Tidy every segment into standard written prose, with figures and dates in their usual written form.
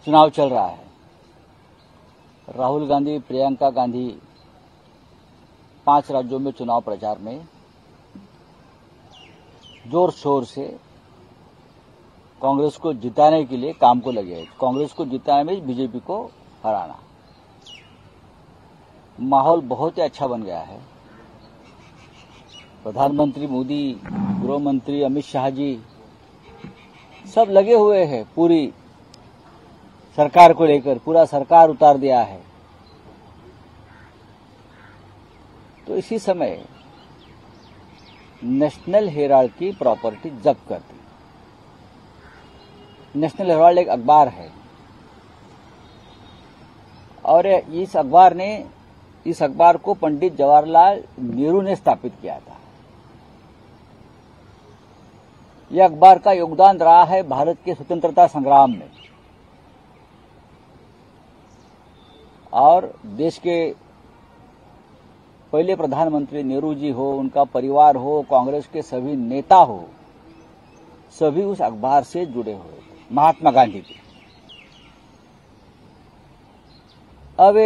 चुनाव चल रहा है। राहुल गांधी, प्रियंका गांधी 5 राज्यों में चुनाव प्रचार में जोर शोर से कांग्रेस को जिताने के लिए काम को लगे हैं। कांग्रेस को जिताने में बीजेपी को हराना। माहौल बहुत ही अच्छा बन गया है। प्रधानमंत्री मोदी, गृह मंत्री अमित शाह जी सब लगे हुए हैं पूरी सरकार को लेकर। पूरा सरकार उतार दिया है। तो इसी समय नेशनल हेराल्ड की प्रॉपर्टी जब्त कर दी। नेशनल हेराल्ड एक अखबार है और इस अखबार को पंडित जवाहरलाल नेहरू ने स्थापित किया था। यह अखबार का योगदान रहा है भारत के स्वतंत्रता संग्राम में और देश के पहले प्रधानमंत्री नेहरू जी हो, उनका परिवार हो, कांग्रेस के सभी नेता हो, सभी उस अखबार से जुड़े हुए थे। महात्मा गांधी की अब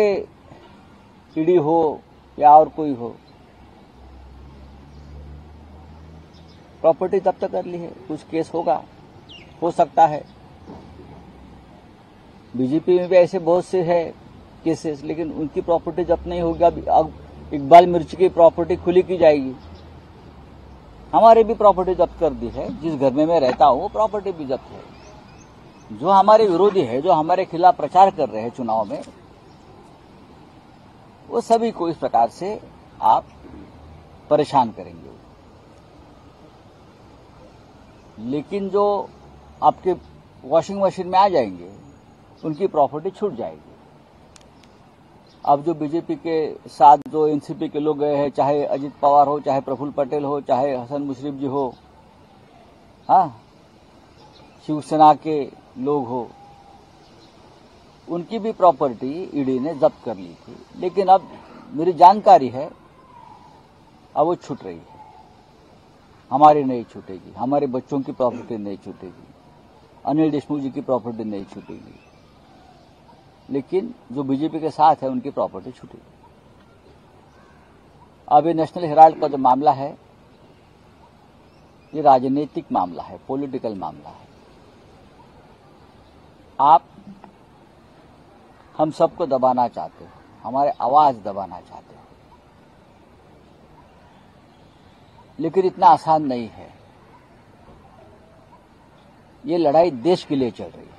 ईडी हो या और कोई हो, प्रॉपर्टी जब्त कर ली है। कुछ केस होगा, हो सकता है। बीजेपी में भी ऐसे बहुत से है केसेस, लेकिन उनकी प्रॉपर्टी जब्त नहीं होगी। अब इकबाल मिर्ची की प्रॉपर्टी खुली की जाएगी। हमारे भी प्रॉपर्टी जब्त कर दी है। जिस घर में मैं रहता हूं वो प्रॉपर्टी भी जब्त है। जो हमारे विरोधी है, जो हमारे खिलाफ प्रचार कर रहे हैं चुनाव में, वो सभी को इस प्रकार से आप परेशान करेंगे। लेकिन जो आपके वॉशिंग मशीन में आ जाएंगे, उनकी प्रॉपर्टी छूट जाएगी। अब जो बीजेपी के साथ जो एनसीपी के लोग गए हैं, चाहे अजित पवार हो, चाहे प्रफुल्ल पटेल हो, चाहे हसन मुशर्रफ जी हो, हाँ, शिवसेना के लोग हो, उनकी भी प्रॉपर्टी ईडी ने जब्त कर ली थी। लेकिन अब मेरी जानकारी है अब वो छूट रही है। हमारी नहीं छूटेगी, हमारे बच्चों की प्रॉपर्टी नहीं छूटेगी, अनिल देशमुख जी की प्रॉपर्टी नहीं छूटेगी, लेकिन जो बीजेपी के साथ है उनकी प्रॉपर्टी छूटेगी। अब ये नेशनल हेराल्ड का जो मामला है, ये राजनीतिक मामला है, पॉलिटिकल मामला है। आप हम सबको दबाना चाहते हो, हमारे आवाज दबाना चाहते हो, लेकिन इतना आसान नहीं है। ये लड़ाई देश के लिए चल रही है,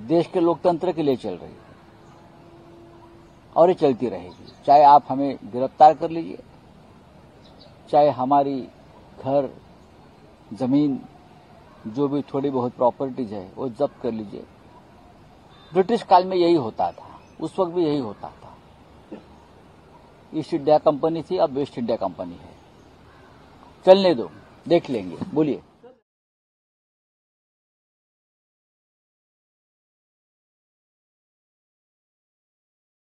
देश के लोकतंत्र के लिए चल रही है और ये चलती रहेगी। चाहे आप हमें गिरफ्तार कर लीजिए, चाहे हमारी घर, जमीन, जो भी थोड़ी बहुत प्रॉपर्टीज है वो जब्त कर लीजिए। ब्रिटिश काल में यही होता था, उस वक्त भी यही होता था। ईस्ट इंडिया कंपनी थी, अब वेस्ट इंडिया कंपनी है। चलने दो, देख लेंगे। बोलिए।